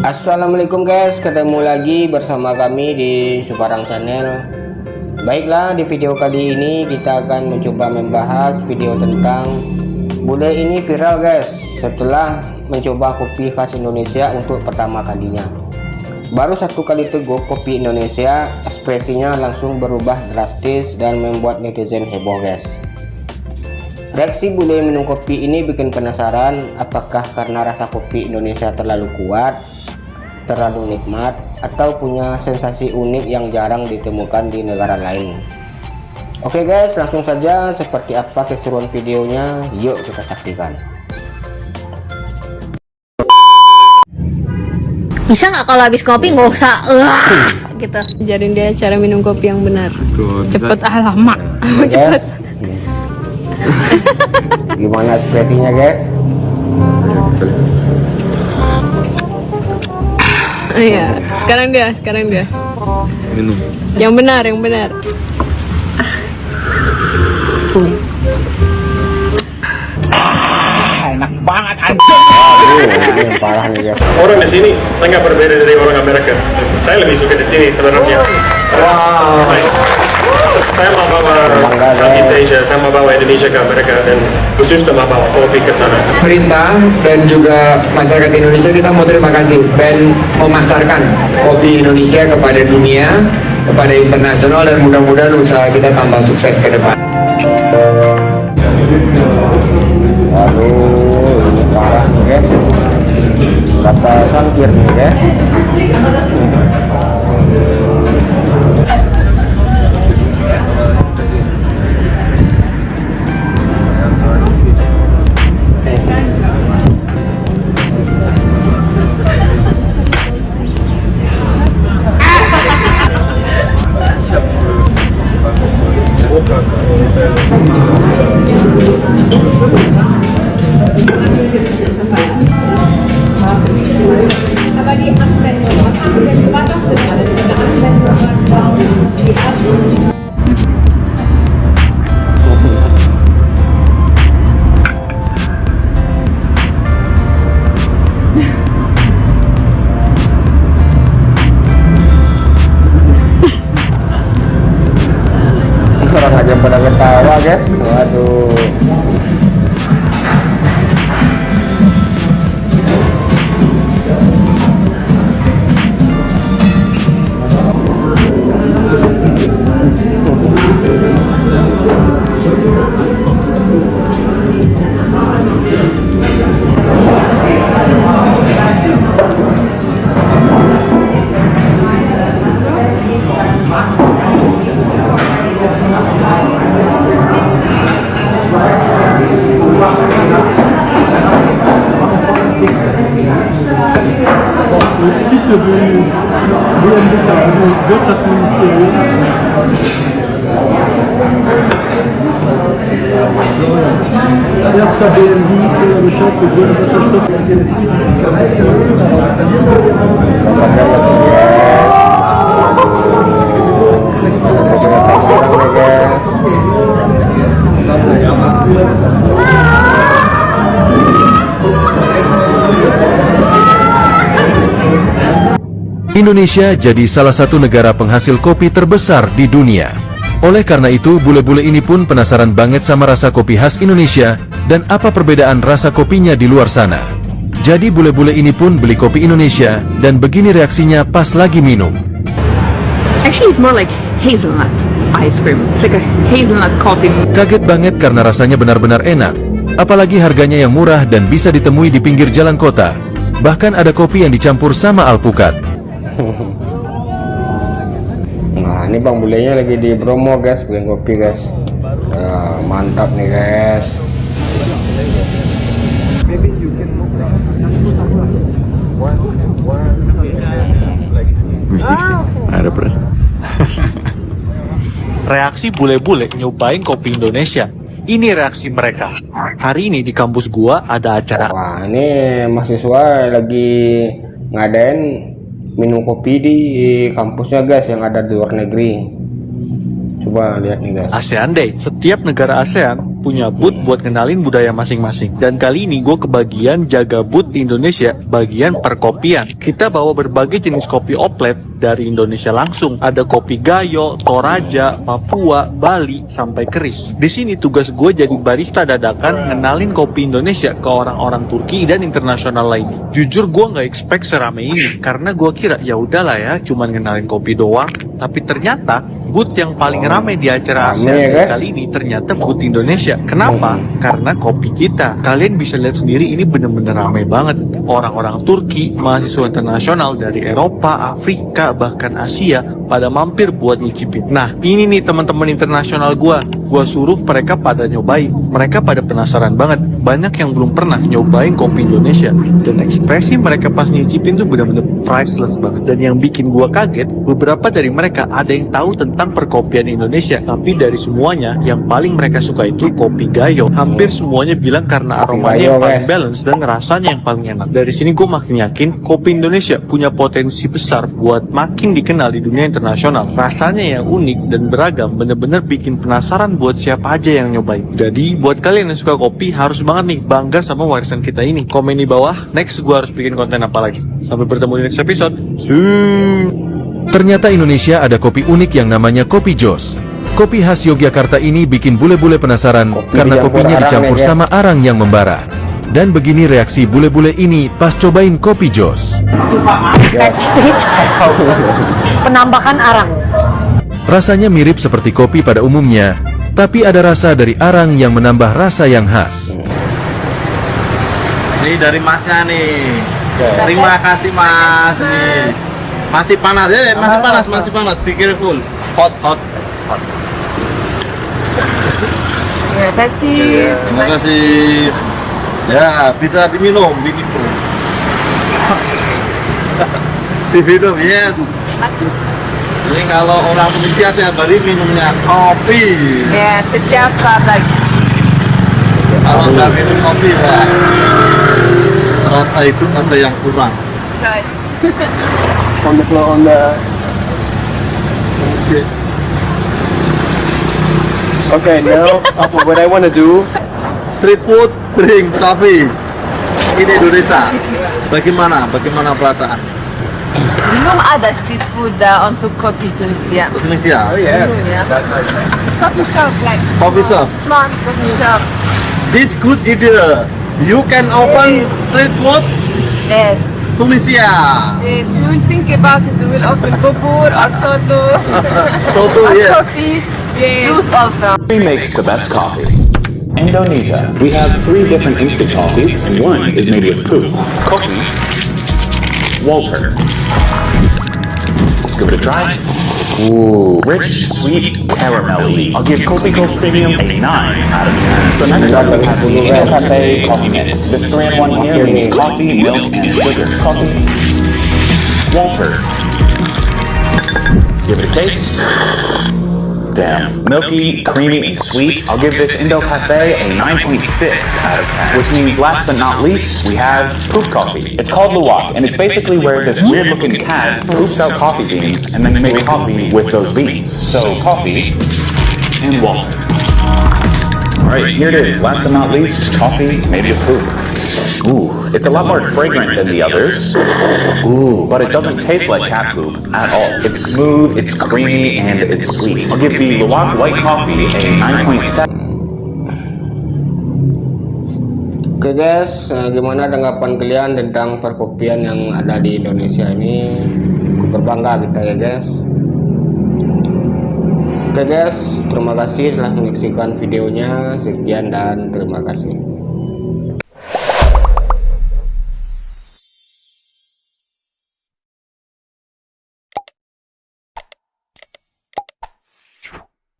Assalamualaikum guys, ketemu lagi bersama kami di Suparang Channel. Baiklah, di video kali ini kita akan mencoba membahas video tentang bule ini viral guys setelah mencoba kopi khas Indonesia untuk pertama kalinya. Baru satu kali teguh kopi Indonesia, ekspresinya langsung berubah drastis dan membuat netizen heboh guys. Reaksi bule minum kopi ini bikin penasaran, apakah karena rasa kopi Indonesia terlalu kuat, terlalu nikmat, atau punya sensasi unik yang jarang ditemukan di negara lain. Oke guys, langsung saja, seperti apa keseruan videonya, yuk kita saksikan. Bisa nggak kalau habis kopi nggak usah gitu. Ajarin dia cara minum kopi yang benar. Cepet lama. Cepet. Gimana ekspresinya guys? Iya, sekarang dia. Minum. Yang benar. Enak banget Ini parah nih guys. Orang di sini sangat berbeda dari orang Amerika. Saya lebih suka di sini sebenarnya. Wow. Saya mau bawa Southeast Asia, saya mau bawa Indonesia ke Amerika dan khusus mau bawa kopi ke sana. Pemerintah dan juga masyarakat Indonesia, kita mau terima kasih dan memasarkan kopi Indonesia kepada dunia, kepada internasional, dan mudah-mudahan usaha kita tambah sukses ke depan. Waduh, ini parah nih guys. Berapa sampir nih guys? Orang aja pada ketawa guys. Waduh. site de BND, votre ministériel. Erster BND für den Chef für Indonesia jadi salah satu negara penghasil kopi terbesar di dunia. Oleh karena itu, bule-bule ini pun penasaran banget sama rasa kopi khas Indonesia dan apa perbedaan rasa kopinya di luar sana. Jadi bule-bule ini pun beli kopi Indonesia dan begini reaksinya pas lagi minum. Actually, it's more like hazelnut ice cream. It's like a hazelnut coffee. Kaget banget karena rasanya benar-benar enak. Apalagi harganya yang murah dan bisa ditemui di pinggir jalan kota. Bahkan ada kopi yang dicampur sama alpukat. Nah, ini bang bulenya lagi di Bromo guys, bikin kopi guys. Mantap nih guys. Musik sih, ada pres. Reaksi bule-bule nyobain kopi Indonesia. Ini reaksi mereka. Hari ini di kampus gua ada acara. Wah, ini mahasiswa lagi ngadain minum kopi di kampusnya guys, yang ada di luar negeri. Coba lihat nih guys. ASEAN Day. Setiap negara ASEAN punya booth buat kenalin budaya masing-masing. Dan kali ini gue kebagian jaga booth di Indonesia, bagian perkopian. Kita bawa berbagai jenis kopi oplet dari Indonesia langsung. Ada kopi Gayo, Toraja, Papua, Bali, sampai keris. Di sini tugas gue jadi barista dadakan ngenalin kopi Indonesia ke orang-orang Turki dan internasional lainnya. Jujur gue nggak expect serame ini, karena gue kira ya udahlah ya, cuman ngenalin kopi doang. Tapi ternyata booth yang paling ramai di acara ASEAN kali ini ternyata booth Indonesia. Kenapa? Karena kopi kita. Kalian bisa lihat sendiri, ini bener-bener ramai banget. Orang-orang Turki, mahasiswa internasional dari Eropa, Afrika, bahkan Asia pada mampir buat nyicipin. Nah, ini nih teman-teman internasional gua suruh mereka pada nyobain. Mereka pada penasaran banget. Banyak yang belum pernah nyobain kopi Indonesia, dan ekspresi mereka pas nyicipin tuh bener-bener priceless banget. Dan yang bikin gua kaget, beberapa dari mereka ada yang tahu tentang perkopian Indonesia, tapi dari semuanya yang paling mereka suka itu kopi Gayo. Hampir semuanya bilang karena aromanya yang paling balance dan rasanya yang paling enak. Dari sini gue makin yakin kopi Indonesia punya potensi besar buat makin dikenal di dunia internasional. Rasanya yang unik dan beragam, bener-bener bikin penasaran buat siapa aja yang nyobain. Jadi buat kalian yang suka kopi, harus banget nih bangga sama warisan kita ini. Komen di bawah, next gue harus bikin konten apa lagi. Sampai bertemu di next episode. Ternyata Indonesia ada kopi unik yang namanya kopi Jos. Kopi khas Yogyakarta ini bikin bule-bule penasaran karena kopinya dicampur sama arang yang membara. Dan begini reaksi bule-bule ini pas cobain kopi Jos. Penambahan arang. Rasanya mirip seperti kopi pada umumnya, tapi ada rasa dari arang yang menambah rasa yang khas. Nih dari masnya nih. Terima kasih mas. Nih. Masih panas ya, masih panas. Be careful. Hot. Terima kasih. Terima kasih. Ya, bisa diminum. Diminum, yes. Masih. Ini kalau orang Indonesia tiap hari minumnya kopi. Ya, siapa lagi? Kalau nggak minum kopi, wah, rasa itu ada yang kurang. Okay, now what I want to do. Street food, drink, coffee. Ini Indonesia. Bagaimana perasaan? Belum ada street food untuk kopi Tunisia. Indonesia. Oh yeah. Coffee shop, like Coffee shop. small coffee shop. This good idea. You can open street food Yes. Tunisia. Yes, we will think about it. We will open bubur or soto. Soto, Or yes. coffee. Yes. Juice also. Who makes the best coffee? Indonesia. We have 3 different instant coffees, and one is made with poop. Coffee. Walter. Let's give it a try. Ooh, rich, sweet, caramelly. I'll give Kopiko Premium a 9 out of 10. So next up we have the Indo Cafe Coffee Mix. This 3-in-1 here means coffee, milk, and sugar. Coffee. Walter. Give it a taste. Damn. Milky, creamy, and sweet. I'll give this Indo Cafe a 9.6 out of 10. Which means last but not least, we have poop coffee. It's called luwak, and it's basically where this weird looking cat poops out coffee beans and then you make coffee with those beans. So coffee and water. Alright, here it is. Last but not least, coffee made with poop. Ooh, it's a lot more fragrant than the others. Ooh, but it doesn't taste like cat poop at all. It's smooth, it's creamy, and it's sweet. I'll give the Luwak White Coffee a 9.7. Oke guys, gimana tanggapan kalian tentang perkopian yang ada di Indonesia ini? Cukup berbangga kita ya guys. Oke guys, terima kasih telah menyaksikan videonya. Sekian dan terima kasih.